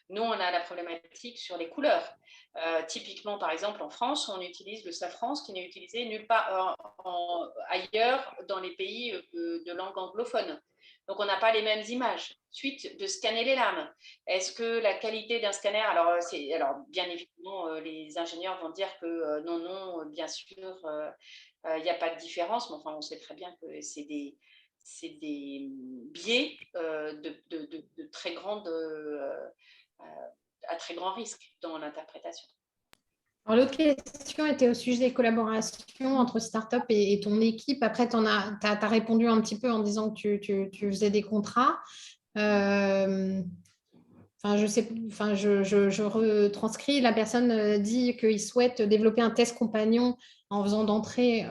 Nous, on a la problématique sur les couleurs. Typiquement, par exemple, en France, on utilise le safran, ce qui n'est utilisé nulle part ailleurs dans les pays de langue anglophone. Donc, on n'a pas les mêmes images. Suite de scanner les lames. Est-ce que la qualité d'un scanner, alors bien évidemment, les ingénieurs vont dire que non, bien sûr, il n'y a pas de différence, mais enfin, on sait très bien que c'est des biais de très grande, à très grand risque dans l'interprétation. Alors, l'autre question était au sujet des collaborations entre start-up et ton équipe. Après, tu as répondu un petit peu en disant que tu faisais des contrats. Je retranscris. La personne dit qu'il souhaite développer un test compagnon en faisant d'emblée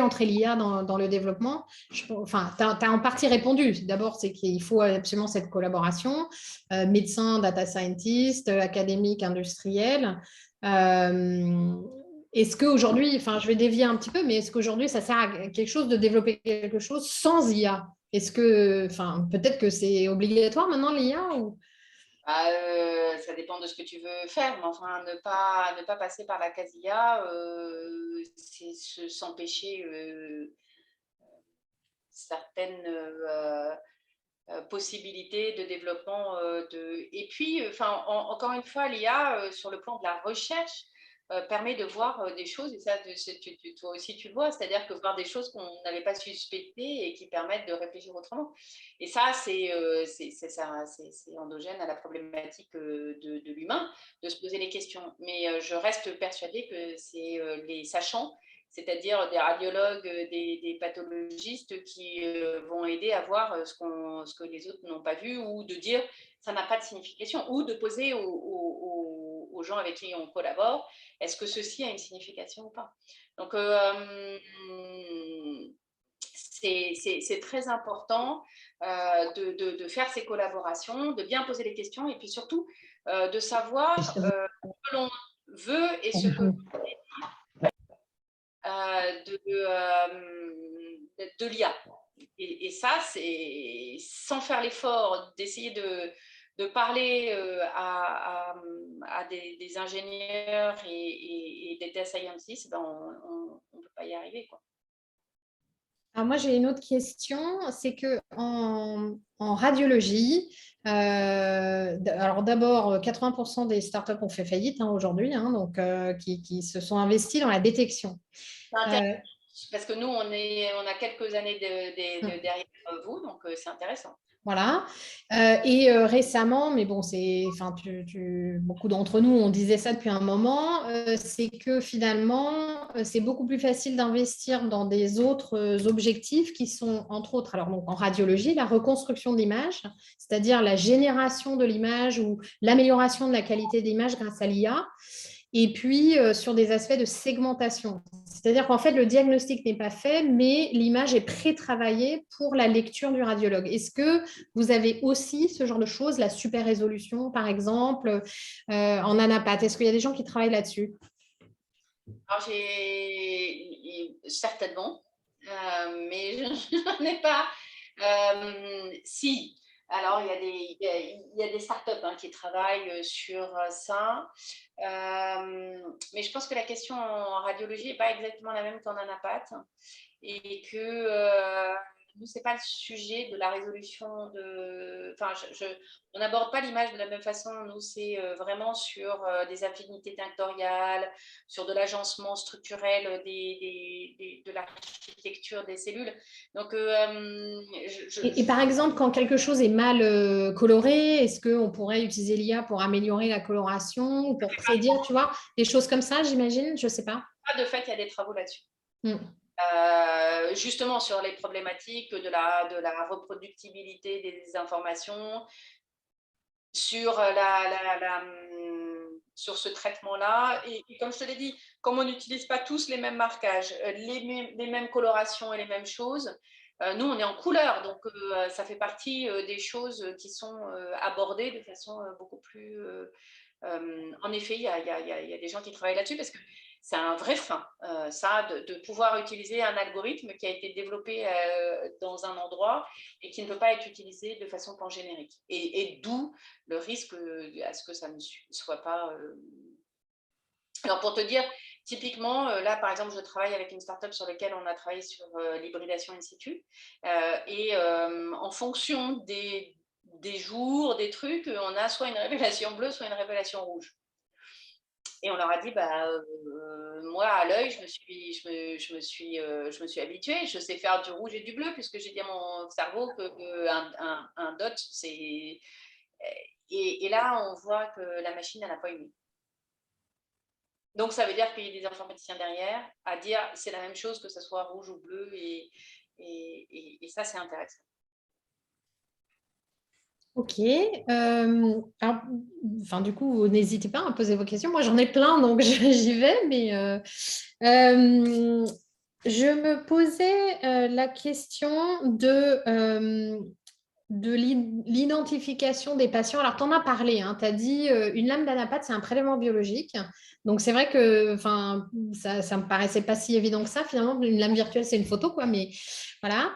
entrer l'IA dans le développement. Tu as en partie répondu. D'abord, c'est qu'il faut absolument cette collaboration. Médecin, data scientist, académique, industriel. Est-ce qu'aujourd'hui, je vais dévier un petit peu, mais est-ce qu'aujourd'hui, ça sert à quelque chose de développer quelque chose sans IA? Est-ce que, peut-être que c'est obligatoire maintenant l'IA ou... Ça dépend de ce que tu veux faire, mais enfin, ne pas passer par la case IA, c'est s'empêcher certaines possibilités de développement. Et puis, encore une fois, l'IA, sur le plan de la recherche, permet de voir des choses, et ça, toi aussi, tu le vois, c'est-à-dire que voir des choses qu'on n'avait pas suspectées et qui permettent de réfléchir autrement. Et ça, c'est endogène à la problématique de l'humain, de se poser les questions. Mais je reste persuadée que c'est les sachants, c'est-à-dire des radiologues, des pathologistes qui vont aider à voir ce que les autres n'ont pas vu, ou de dire ça n'a pas de signification, ou de poser aux gens avec qui on collabore, est-ce que ceci a une signification ou pas. Donc, c'est très important de faire ces collaborations, de bien poser les questions, et puis surtout de savoir ce que l'on veut et ce que de l'IA. Et ça, c'est sans faire l'effort d'essayer de parler à des ingénieurs et des data scientists, on ne peut pas y arriver, quoi. Alors moi, j'ai une autre question, c'est que en radiologie, alors d'abord, 80% des startups ont fait faillite aujourd'hui, donc qui se sont investis dans la détection. Parce que nous, on a quelques années derrière vous, donc c'est intéressant. Voilà. Et récemment, mais bon, beaucoup d'entre nous, on disait ça depuis un moment, c'est que finalement, c'est beaucoup plus facile d'investir dans des autres objectifs qui sont, entre autres, alors donc en radiologie, la reconstruction de l'image, c'est-à-dire la génération de l'image ou l'amélioration de la qualité de l'image grâce à l'IA. Et puis, sur des aspects de segmentation. C'est-à-dire qu'en fait, le diagnostic n'est pas fait, mais l'image est pré-travaillée pour la lecture du radiologue. Est-ce que vous avez aussi ce genre de choses, la super résolution, par exemple, en anapath? Est-ce qu'il y a des gens qui travaillent là-dessus? Alors, certainement, mais je n'en ai pas. Si. Alors, il y a des startups qui travaillent sur ça. Mais je pense que la question en radiologie n'est pas exactement la même qu'en anapath. Et que nous, ce n'est pas le sujet de la résolution de. Enfin, on n'aborde pas l'image de la même façon. Nous, c'est vraiment sur des affinités tinctoriales, sur de l'agencement structurel de l'architecture des cellules. Donc, et par exemple, quand quelque chose est mal coloré, est-ce qu'on pourrait utiliser l'IA pour améliorer la coloration ou pour prédire, tu vois, des choses comme ça, j'imagine? Je ne sais pas. De fait, il y a des travaux là-dessus. Justement sur les problématiques de la reproductibilité des informations, sur sur ce traitement-là. Et comme je te l'ai dit, comme on n'utilise pas tous les mêmes marquages, les mêmes colorations et les mêmes choses, nous, on est en couleur, donc ça fait partie des choses qui sont abordées de façon beaucoup plus... en effet, il y a des gens qui travaillent là-dessus parce que c'est un vrai frein, ça, de pouvoir utiliser un algorithme qui a été développé dans un endroit et qui ne peut pas être utilisé de façon pangénérique. Et d'où le risque à ce que ça ne soit pas... Alors, pour te dire, typiquement, là, par exemple, je travaille avec une startup sur laquelle on a travaillé sur l'hybridation in situ. En fonction des jours, des trucs, on a soit une révélation bleue, soit une révélation rouge. Et on leur a dit, moi, à l'œil, je me suis habituée. Je sais faire du rouge et du bleu, puisque j'ai dit à mon cerveau qu'un dot, c'est... Et là, on voit que la machine, elle n'a pas aimé. Donc, ça veut dire qu'il y a des informaticiens derrière à dire c'est la même chose que ce soit rouge ou bleu. Et ça, c'est intéressant. Ok. Alors, enfin, du coup, n'hésitez pas à poser vos questions. Moi, j'en ai plein, donc j'y vais. Mais je me posais la question de l'identification des patients. Alors, tu en as parlé, hein, tu as dit une lame d'anapathe, c'est un prélèvement biologique. Donc, c'est vrai que ça me paraissait pas si évident que ça. Finalement, une lame virtuelle, c'est une photo, quoi. Mais voilà.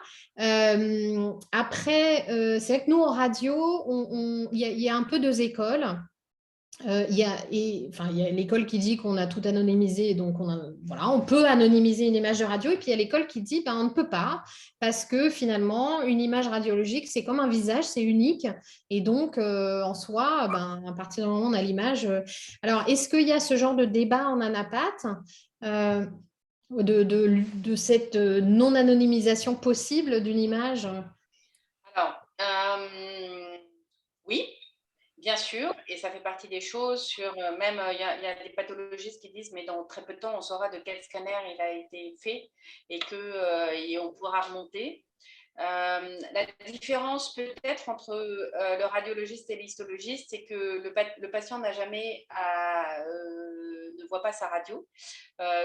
Après, c'est vrai que nous, en radio, il y a un peu deux écoles. Il y a l'école qui dit qu'on a tout anonymisé, donc on peut anonymiser une image de radio, et puis il y a l'école qui dit on ne peut pas, parce que finalement, une image radiologique, c'est comme un visage, c'est unique, et donc en soi, à partir du moment où on a l'image... Alors, est-ce qu'il y a ce genre de débat en anapathe de cette non-anonymisation possible d'une image? Alors, oui. Bien sûr, et ça fait partie des choses sur même, il y a des pathologistes qui disent, mais dans très peu de temps, on saura de quel scanner il a été fait et on pourra remonter. La différence peut-être entre le radiologiste et l'histologiste, c'est que le patient n'a jamais ne voit pas sa radio.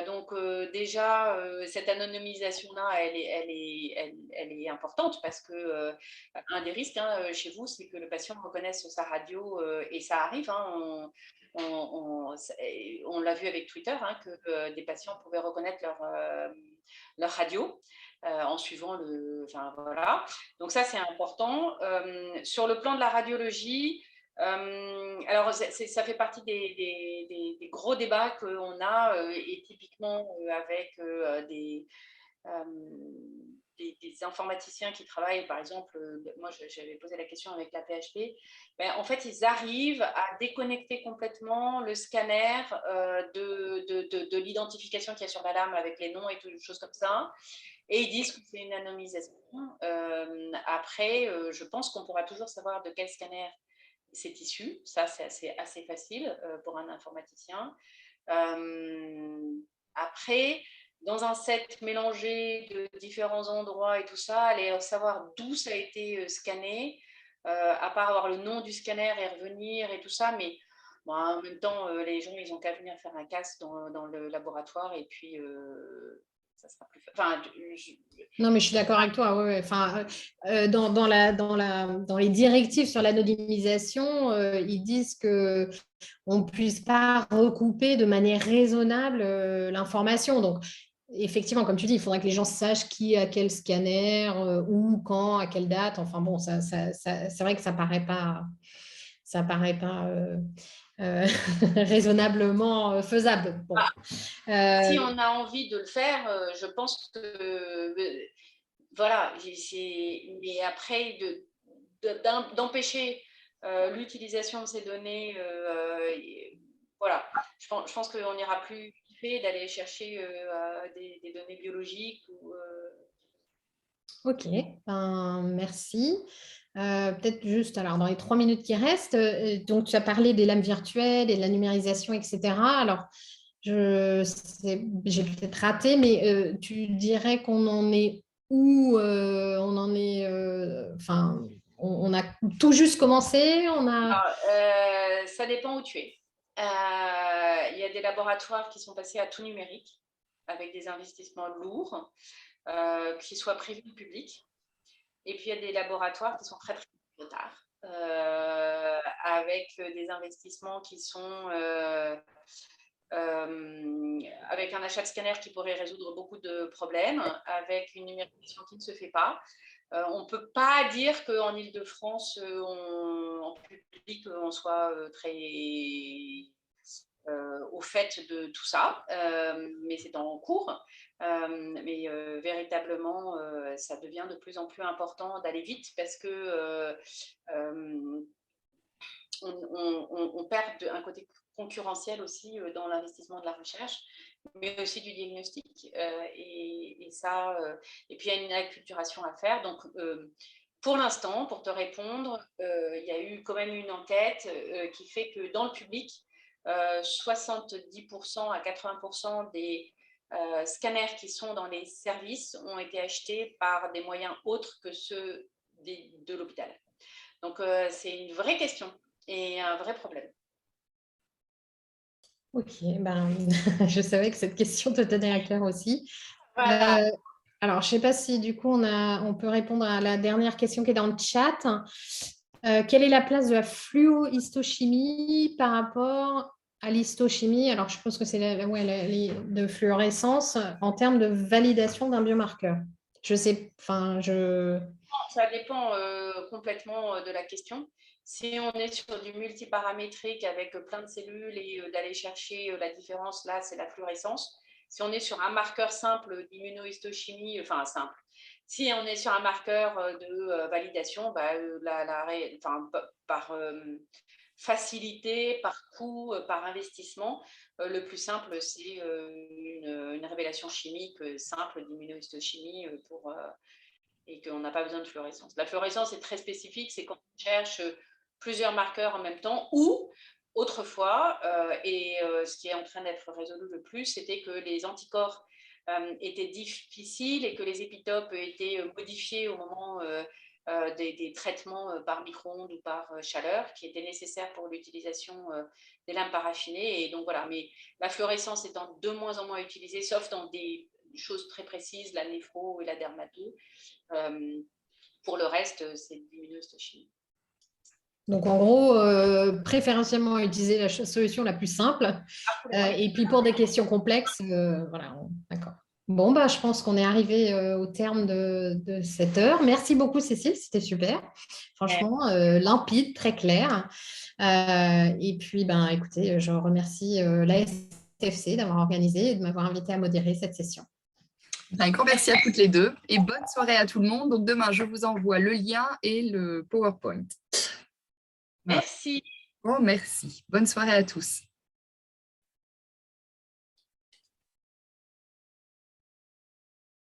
Donc déjà, cette anonymisation-là, elle est importante parce que un des risques chez vous, c'est que le patient reconnaisse sa radio et ça arrive. On l'a vu avec Twitter, que des patients pouvaient reconnaître leur radio. En suivant Enfin, voilà. Donc ça, c'est important. Sur le plan de la radiologie, alors ça fait partie des gros débats qu'on a et typiquement avec des informaticiens qui travaillent, par exemple, moi j'avais posé la question avec la PHP, en fait ils arrivent à déconnecter complètement le scanner de l'identification qu'il y a sur la lame avec les noms et toutes les choses comme ça. Et ils disent que c'est une anonymisation. Après, je pense qu'on pourra toujours savoir de quel scanner c'est issu. Ça, c'est assez facile pour un informaticien. Après, dans un set mélangé de différents endroits et tout ça, aller savoir d'où ça a été scanné, à part avoir le nom du scanner et revenir et tout ça, mais en même temps, les gens, ils n'ont qu'à venir faire un casse dans le laboratoire et puis... ça sera plus... Non, mais je suis d'accord avec toi. Ouais. Enfin, dans les directives sur l'anonymisation, ils disent qu'on ne puisse pas recouper de manière raisonnable l'information. Donc, effectivement, comme tu dis, il faudrait que les gens sachent qui a quel scanner, où, quand, à quelle date. Enfin bon, c'est vrai que ça paraît pas raisonnablement faisable. Bon. Si on a envie de le faire, je pense que voilà, mais après d'empêcher l'utilisation de ces données, voilà, je pense qu'on n'ira plus kiffer d'aller chercher des données biologiques. Ok, merci. Peut-être juste, alors dans les 3 minutes qui restent, donc tu as parlé des lames virtuelles et de la numérisation, etc. Alors, j'ai peut-être raté, mais tu dirais qu'on en est où on en est, on a tout juste commencé, Alors, ça dépend où tu es. Il y a des laboratoires qui sont passés à tout numérique avec des investissements lourds, qu'ils soient privés ou publics. Et puis, il y a des laboratoires qui sont très, très en retard, avec des investissements qui sont avec un achat de scanner qui pourrait résoudre beaucoup de problèmes, avec une numérisation qui ne se fait pas. On ne peut pas dire qu'en Île-de-France, en public, on soit très au fait de tout ça, mais c'est en cours. Mais véritablement, ça devient de plus en plus important d'aller vite parce que on perd un côté concurrentiel aussi dans l'investissement de la recherche, mais aussi du diagnostic. Et puis il y a une acculturation à faire. Donc, pour l'instant, pour te répondre, il y a eu quand même une enquête qui fait que dans le public, 70% à 80% des scanners qui sont dans les services ont été achetés par des moyens autres que ceux de l'hôpital. Donc, c'est une vraie question et un vrai problème. Ok, ben, je savais que cette question te tenait à cœur aussi. Voilà. Alors, je ne sais pas si du coup on peut répondre à la dernière question qui est dans le chat. Quelle est la place de la fluohistochimie par rapport à l'histochimie? Alors, je pense que c'est de fluorescence en termes de validation d'un biomarqueur. Je sais, enfin, Ça dépend complètement de la question. Si on est sur du multiparamétrique avec plein de cellules et d'aller chercher la différence, là, c'est la fluorescence. Si on est sur un marqueur simple d'immunohistochimie, enfin simple, si on est sur un marqueur de validation, bah, par facilité, par coût, par investissement, le plus simple, c'est une révélation chimique simple d'immunohistochimie et qu'on n'a pas besoin de fluorescence. La fluorescence est très spécifique, c'est quand on cherche plusieurs marqueurs en même temps ou autrefois, ce qui est en train d'être résolu le plus, c'était que les anticorps étaient difficiles et que les épitopes étaient modifiés au moment des traitements par micro-ondes ou par chaleur qui étaient nécessaires pour l'utilisation des lampes paraffinées. Et donc voilà, mais la fluorescence étant de moins en moins utilisée, sauf dans des choses très précises, la néphro et la dermato. Pour le reste, c'est l'immunohistochimie. donc en gros, préférentiellement utiliser la solution la plus simple. Et puis pour des questions complexes, voilà, d'accord. Bon, bah, je pense qu'on est arrivé au terme de cette heure. Merci beaucoup, Cécile, c'était super. Franchement, limpide, très clair. Et puis, ben, écoutez, je remercie la STFC d'avoir organisé et de m'avoir invité à modérer cette session. Un grand merci à toutes les deux et bonne soirée à tout le monde. Donc demain, je vous envoie le lien et le PowerPoint. Merci. Oh, merci. Bonne soirée à tous.